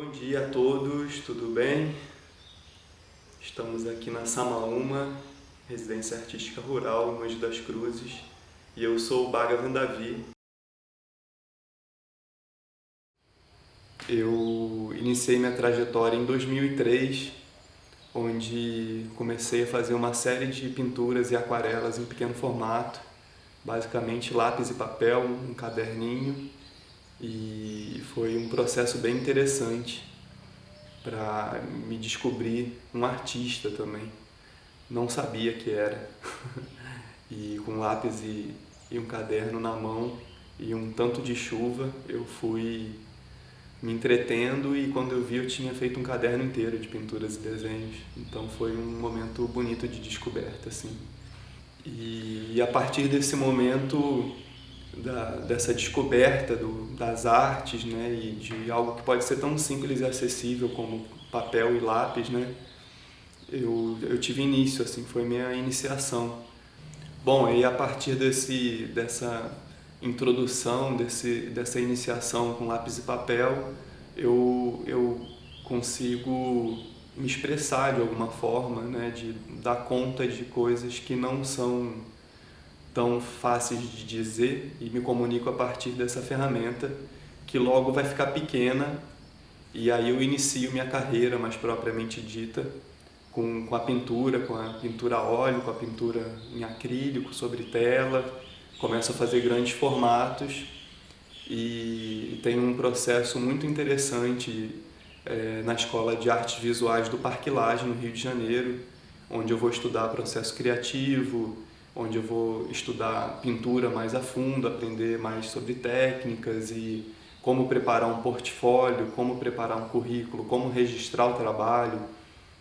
Bom dia a todos, tudo bem? Estamos aqui na Samaúma, residência artística rural em Mogi das Cruzes, e eu sou o Bhagavan Davi. Eu iniciei minha trajetória em 2003, onde comecei a fazer uma série de pinturas e aquarelas em pequeno formato, basicamente lápis e papel, um caderninho, e foi um processo bem interessante para me descobrir um artista também. Não sabia que era. E com lápis e um caderno na mão e um tanto de chuva, eu fui me entretendo e quando eu vi eu tinha feito um caderno inteiro de pinturas e desenhos. Então foi um momento bonito de descoberta, assim. E a partir desse momento, dessa descoberta das artes, né, e de algo que pode ser tão simples e acessível como papel e lápis, né, eu tive início, assim, foi minha iniciação. Bom, aí a partir dessa introdução, dessa iniciação com lápis e papel, eu consigo me expressar de alguma forma, né, de dar conta de coisas que não são tão fáceis de dizer e me comunico a partir dessa ferramenta que logo vai ficar pequena e aí eu inicio minha carreira mais propriamente dita com a pintura a óleo, com a pintura em acrílico sobre tela, começo a fazer grandes formatos e tem um processo muito interessante na Escola de Artes Visuais do Parque Lage, no Rio de Janeiro, onde eu vou estudar processo criativo, onde eu vou estudar pintura mais a fundo, aprender mais sobre técnicas e como preparar um portfólio, como preparar um currículo, como registrar o trabalho.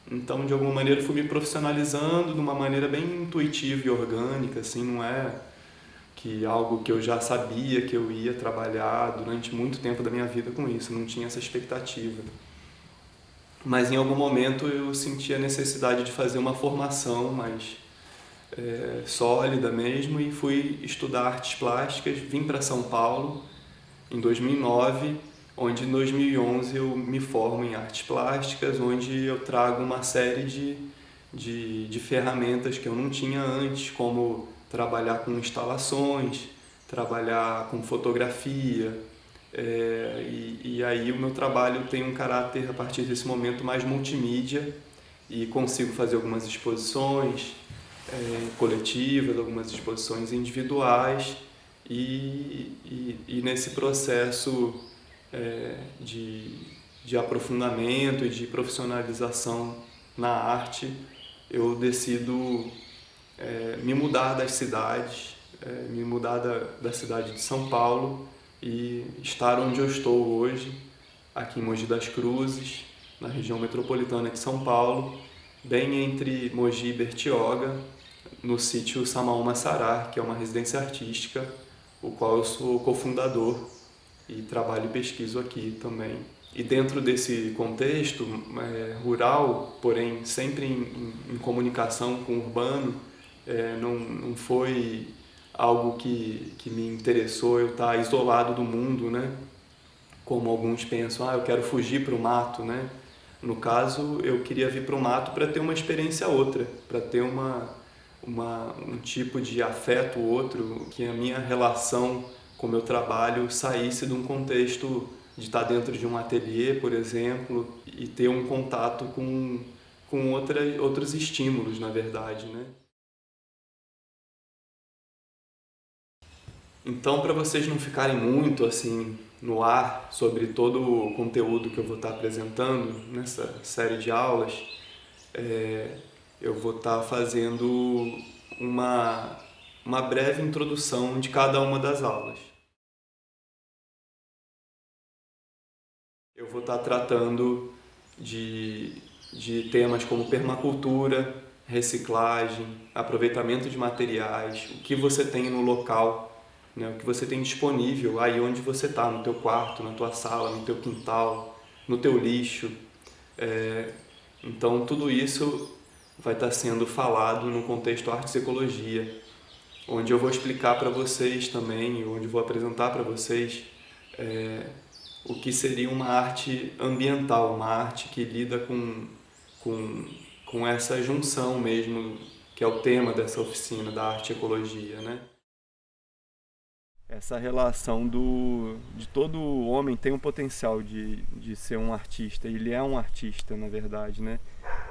Então, de alguma maneira, fui me profissionalizando de uma maneira bem intuitiva e orgânica, assim, não é que algo que eu já sabia que eu ia trabalhar durante muito tempo da minha vida com isso, não tinha essa expectativa. Mas em algum momento eu senti a necessidade de fazer uma formação mais sólida mesmo e fui estudar artes plásticas, vim para São Paulo em 2009, onde em 2011 eu me formo em artes plásticas, onde eu trago uma série de ferramentas que eu não tinha antes, como trabalhar com instalações, trabalhar com fotografia, e aí o meu trabalho tem um caráter, a partir desse momento, mais multimídia e consigo fazer algumas exposições coletivas, algumas exposições individuais e nesse processo de aprofundamento e de profissionalização na arte eu decido me mudar das cidades, me mudar da cidade de São Paulo e estar onde eu estou hoje, aqui em Mogi das Cruzes, na região metropolitana de São Paulo, bem entre Mogi e Bertioga, no sítio Samaúma Sará, que é uma residência artística, o qual eu sou cofundador e trabalho e pesquiso aqui também. E dentro desse contexto rural, porém sempre em comunicação com o urbano, não foi algo que me interessou eu estar isolado do mundo, né? Como alguns pensam, eu quero fugir para o mato, né? No caso, eu queria vir para o mato para ter uma experiência outra, para ter um tipo de afeto outro, que a minha relação com o meu trabalho saísse de um contexto de estar dentro de um ateliê, por exemplo, e ter um contato com outros estímulos, na verdade, né? Então, para vocês não ficarem muito assim no ar sobre todo o conteúdo que eu vou estar apresentando nessa série de aulas, eu vou estar fazendo uma, uma breve introdução de cada uma das aulas. Eu vou estar tratando de temas como permacultura, reciclagem, aproveitamento de materiais, o que você tem no local, né, o que você tem disponível aí onde você está, no teu quarto, na tua sala, no teu quintal, no teu lixo. Então tudo isso vai estar sendo falado no contexto Artes e Ecologia, onde eu vou explicar para vocês também, onde eu vou apresentar para vocês o que seria uma arte ambiental, uma arte que lida com essa junção mesmo, que é o tema dessa oficina, da arte e ecologia, né? Essa relação de todo homem tem um potencial de ser um artista, ele é um artista, na verdade, né?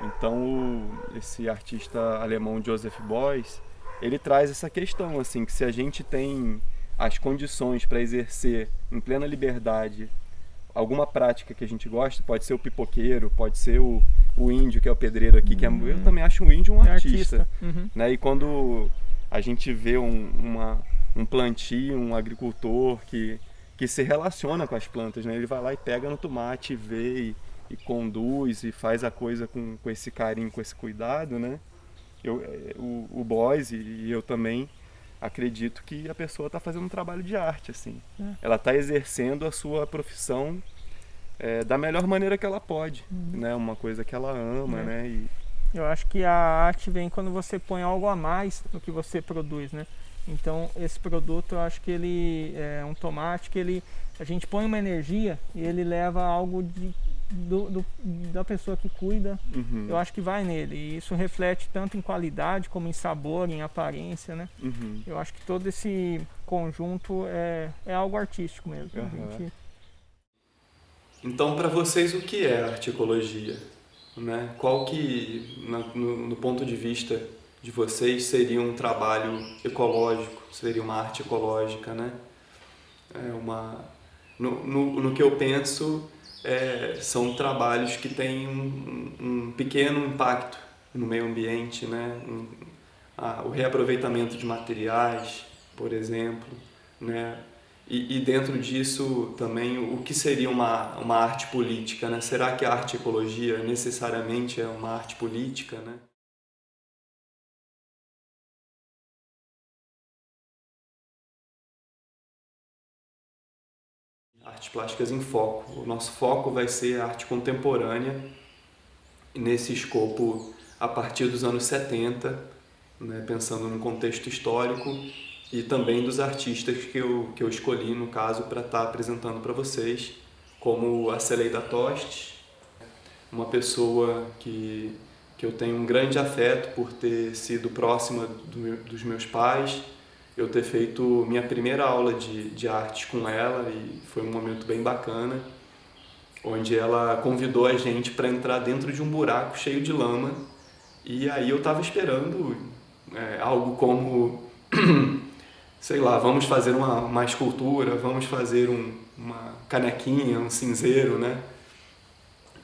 Então, esse artista alemão Joseph Beuys, ele traz essa questão, assim, que se a gente tem as condições para exercer em plena liberdade alguma prática que a gente gosta, pode ser o pipoqueiro, pode ser o índio, que é o pedreiro aqui, que é, eu também acho o índio um artista. Né? E quando a gente vê um plantio, um agricultor que se relaciona com as plantas, né? Ele vai lá e pega no tomate, vê e conduz e faz a coisa com esse carinho, com esse cuidado, né? O Beuys e eu também acredito que a pessoa está fazendo um trabalho de arte, assim. Ela está exercendo a sua profissão da melhor maneira que ela pode, né? Uma coisa que ela ama, né? Eu acho que a arte vem quando você põe algo a mais no que você produz, né? Então, esse produto, eu acho que ele é um tomate que a gente põe uma energia e ele leva algo da pessoa que cuida. Eu acho que vai nele, e isso reflete tanto em qualidade como em sabor, em aparência, né? Eu acho que todo esse conjunto é algo artístico mesmo. Então, para vocês, o que é articologia? Né? Qual que, no ponto de vista de vocês, seria um trabalho ecológico, seria uma arte ecológica, né? No que eu penso, são trabalhos que têm um pequeno impacto no meio ambiente, né? O reaproveitamento de materiais, por exemplo, né? E dentro disso também o que seria uma arte política, né? Será que a arte ecologia necessariamente é uma arte política, né? Artes plásticas em foco. O nosso foco vai ser a arte contemporânea, nesse escopo a partir dos anos 70, né? Pensando no contexto histórico e também dos artistas que eu escolhi, no caso, para estar apresentando para vocês, como a Celeida Toste, uma pessoa que eu tenho um grande afeto por ter sido próxima dos meus pais, eu ter feito minha primeira aula de artes com ela, e foi um momento bem bacana, onde ela convidou a gente para entrar dentro de um buraco cheio de lama, e aí eu estava esperando algo como sei lá, vamos fazer uma escultura, vamos fazer uma canequinha, um cinzeiro, né?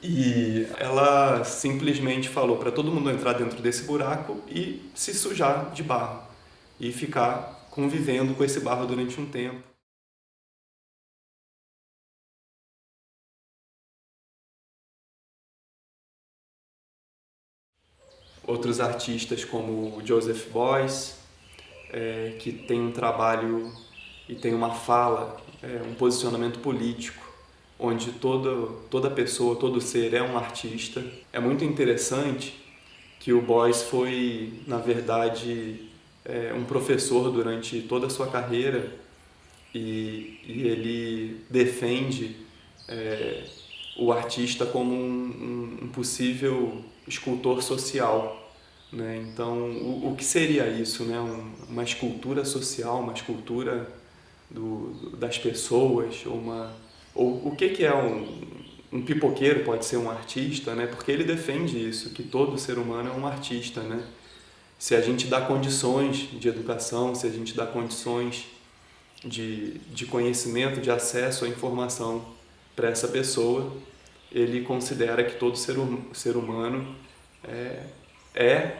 E ela simplesmente falou para todo mundo entrar dentro desse buraco e se sujar de barro e ficar convivendo com esse barro durante um tempo. Outros artistas como o Joseph Beuys, que tem um trabalho e tem uma fala, um posicionamento político, onde toda pessoa, todo ser é um artista. É muito interessante que o Beuys foi, na verdade, um professor durante toda a sua carreira, e ele defende o artista como um possível escultor social. Né? Então, o que seria isso? Né? Uma escultura social, uma escultura das pessoas, ou o que é um pipoqueiro pode ser um artista, né? Porque ele defende isso, que todo ser humano é um artista, né? Se a gente dá condições de educação, se a gente dá condições de conhecimento, de acesso à informação para essa pessoa, ele considera que todo ser humano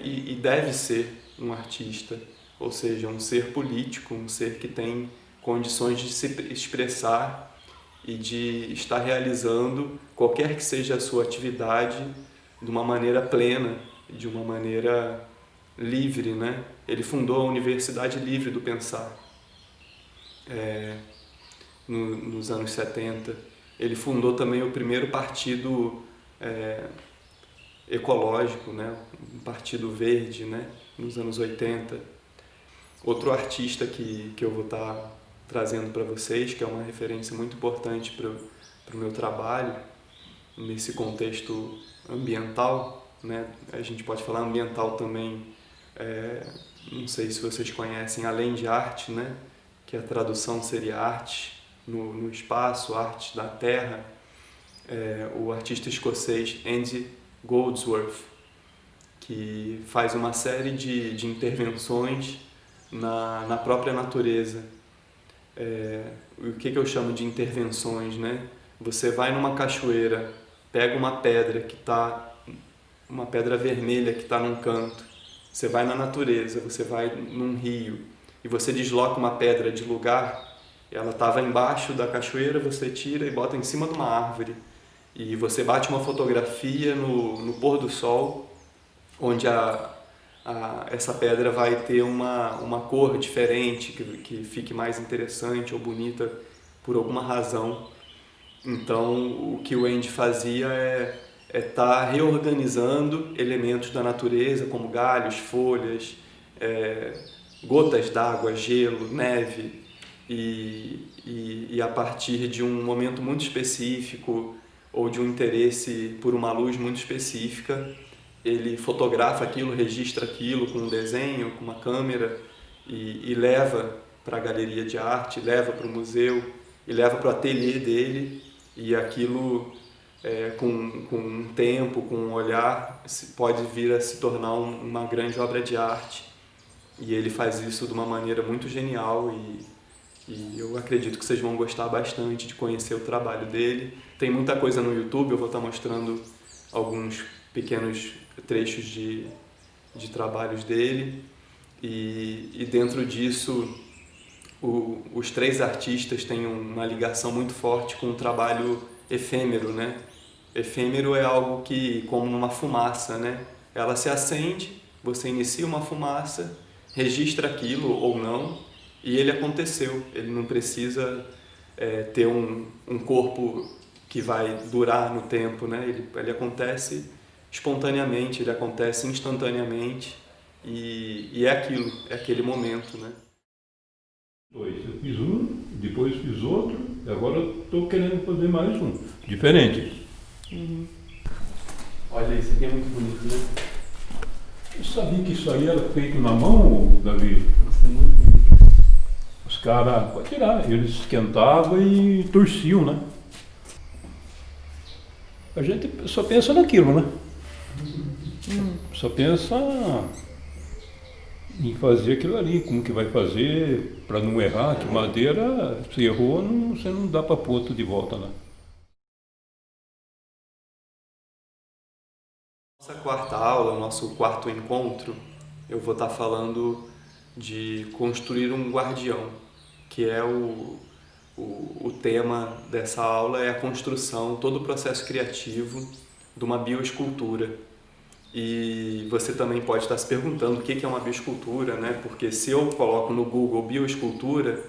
e deve ser um artista, ou seja, um ser político, um ser que tem condições de se expressar e de estar realizando qualquer que seja a sua atividade de uma maneira plena, de uma maneira livre, né? Ele fundou a Universidade Livre do Pensar nos anos 70. Ele fundou também o primeiro partido ecológico, né? Um partido verde, né? Nos anos 80. Outro artista que eu vou estar trazendo para vocês, que é uma referência muito importante para o meu trabalho, nesse contexto ambiental, né? A gente pode falar ambiental também, não sei se vocês conhecem, além de arte, né? Que a tradução seria arte no espaço, arte da terra. O artista escocês Andy Goldsworth, que faz uma série de intervenções na própria natureza. O que eu chamo de intervenções, né? Você vai numa cachoeira, pega uma pedra uma pedra vermelha que está num canto, você vai na natureza, você vai num rio e você desloca uma pedra de lugar, ela estava embaixo da cachoeira, você tira e bota em cima de uma árvore e você bate uma fotografia no pôr do sol, onde essa pedra vai ter uma cor diferente, que fique mais interessante ou bonita por alguma razão. Então, o que o Andy fazia é estar reorganizando elementos da natureza, como galhos, folhas, gotas d'água, gelo, neve, e a partir de um momento muito específico ou de um interesse por uma luz muito específica, ele fotografa aquilo, registra aquilo com um desenho, com uma câmera e leva para a galeria de arte, leva para o museu e leva para o ateliê dele, e aquilo com um tempo, com um olhar, pode vir a se tornar uma grande obra de arte. E ele faz isso de uma maneira muito genial e eu acredito que vocês vão gostar bastante de conhecer o trabalho dele. Tem muita coisa no YouTube, eu vou estar mostrando alguns pequenos trechos de trabalhos dele e dentro disso os três artistas têm uma ligação muito forte com o trabalho efêmero, né? Efêmero é algo que, como uma fumaça, né? Ela se acende, você inicia uma fumaça, registra aquilo ou não, e ele aconteceu. Ele não precisa ter um corpo que vai durar no tempo, né? Ele acontece espontaneamente, ele acontece instantaneamente, e é aquilo, é aquele momento, né? Eu fiz um, depois fiz outro, e agora estou querendo fazer mais um, diferente. Uhum. Olha, isso aqui é muito bonito, né? Eu sabia que isso aí era feito na mão, Davi? Nossa, é muito bonito. Os caras, pode tirar, eles esquentavam e torciam, né? A gente só pensa naquilo, né? Só pensa em fazer aquilo ali, como que vai fazer para não errar, que madeira, se errou, você não dá para pôr tudo de volta, né? Nossa quarta aula, nosso quarto encontro, eu vou estar falando de construir um guardião, que é o tema dessa aula, é a construção, todo o processo criativo de uma bioescultura. E você também pode estar se perguntando o que é uma bioescultura, né? Porque se eu coloco no Google bioescultura,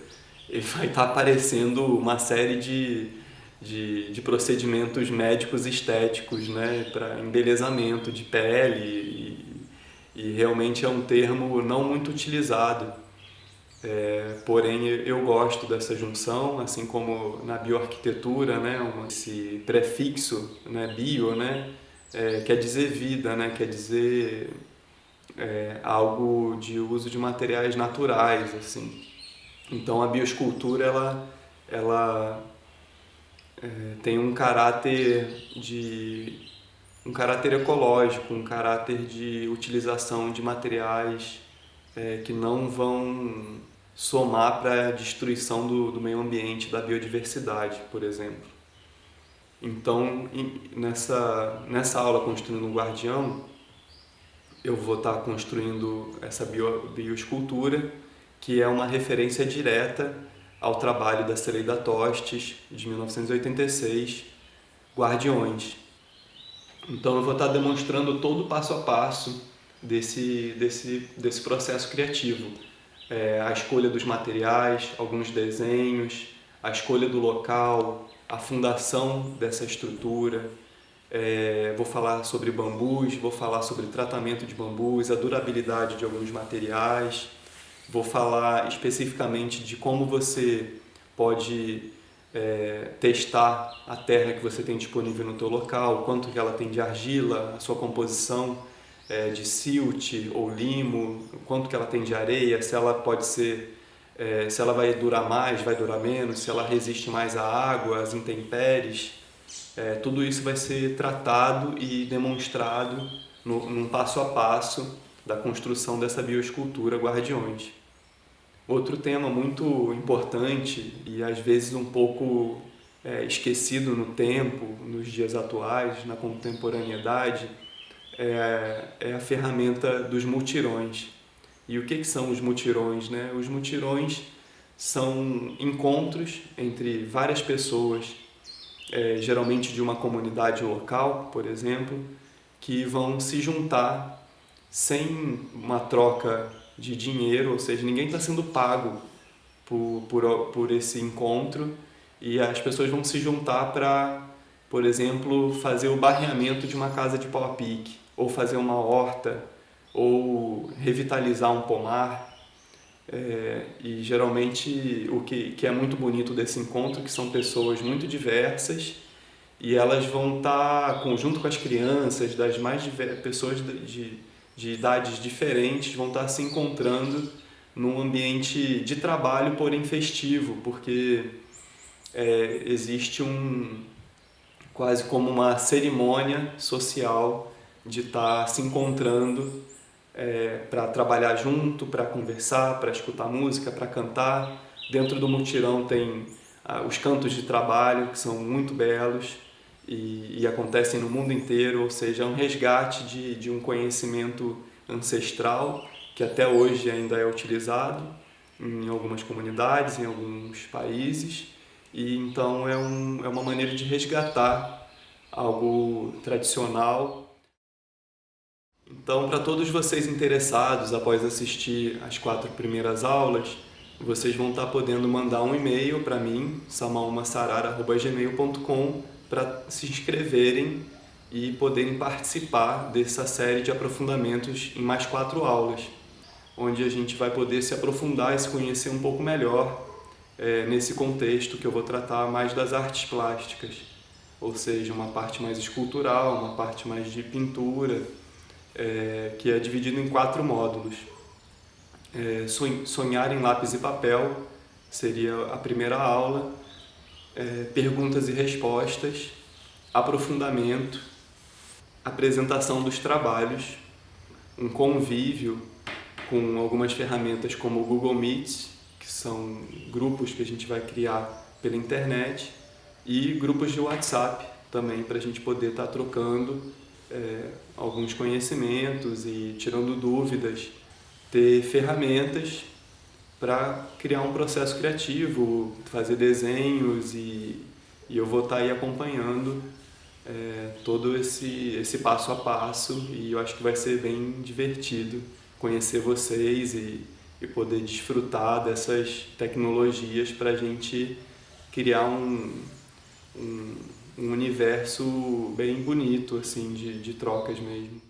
ele vai estar aparecendo uma série de procedimentos médicos estéticos, né? Para embelezamento de pele, e realmente é um termo não muito utilizado. Porém, eu gosto dessa junção, assim como na bioarquitetura, né? Esse prefixo, né? Bio, né? Quer dizer vida, né? Quer dizer algo de uso de materiais naturais, assim. Então a bioescultura ela tem um caráter ecológico, um caráter de utilização de materiais que não vão somar para a destruição do meio ambiente, da biodiversidade, por exemplo. Então, nessa aula Construindo um Guardião, eu vou estar construindo essa bioescultura, que é uma referência direta ao trabalho da Celeida Tostes, de 1986, Guardiões. Então, eu vou estar demonstrando todo o passo a passo desse processo criativo. A escolha dos materiais, alguns desenhos, a escolha do local, a fundação dessa estrutura. Vou falar sobre bambus, vou falar sobre tratamento de bambus, a durabilidade de alguns materiais. Vou falar especificamente de como você pode testar a terra que você tem disponível no teu local, quanto que ela tem de argila, a sua composição de silt ou limo, quanto que ela tem de areia, se ela pode ser, se ela vai durar mais, vai durar menos, se ela resiste mais à água, às intempéries. Tudo isso vai ser tratado e demonstrado num passo a passo da construção dessa bioescultura Guardiões. Outro tema muito importante e às vezes um pouco esquecido no tempo, nos dias atuais, na contemporaneidade, é a ferramenta dos mutirões. E o que são os mutirões, né? Os mutirões são encontros entre várias pessoas, geralmente de uma comunidade local, por exemplo, que vão se juntar sem uma troca de dinheiro, ou seja, ninguém está sendo pago por esse encontro, e as pessoas vão se juntar para, por exemplo, fazer o barreamento de uma casa de pau a pique, ou fazer uma horta, ou revitalizar um pomar. E geralmente o que é muito bonito desse encontro, que são pessoas muito diversas, e elas vão estar, junto com as crianças, das mais pessoas de idades diferentes, vão estar se encontrando num ambiente de trabalho, porém festivo, porque existe quase como uma cerimônia social de estar se encontrando para trabalhar junto, para conversar, para escutar música, para cantar. Dentro do mutirão tem os cantos de trabalho, que são muito belos e acontecem no mundo inteiro, ou seja, é um resgate de um conhecimento ancestral que até hoje ainda é utilizado em algumas comunidades, em alguns países, e então é uma maneira de resgatar algo tradicional. Então, para todos vocês interessados, após assistir as 4 primeiras aulas, vocês vão estar podendo mandar um e-mail para mim, samaumassarara@gmail.com, para se inscreverem e poderem participar dessa série de aprofundamentos em mais 4 aulas, onde a gente vai poder se aprofundar e se conhecer um pouco melhor nesse contexto que eu vou tratar mais das artes plásticas, ou seja, uma parte mais escultural, uma parte mais de pintura, que é dividido em 4 módulos. Sonhar em lápis e papel seria a primeira aula, perguntas e respostas, aprofundamento, apresentação dos trabalhos, um convívio com algumas ferramentas como o Google Meet, que são grupos que a gente vai criar pela internet, e grupos de WhatsApp também, para a gente poder estar trocando alguns conhecimentos e tirando dúvidas, ter ferramentas para criar um processo criativo, fazer desenhos, e eu vou estar aí acompanhando todo esse passo a passo, e eu acho que vai ser bem divertido conhecer vocês e poder desfrutar dessas tecnologias para a gente criar um universo bem bonito, assim, de trocas mesmo.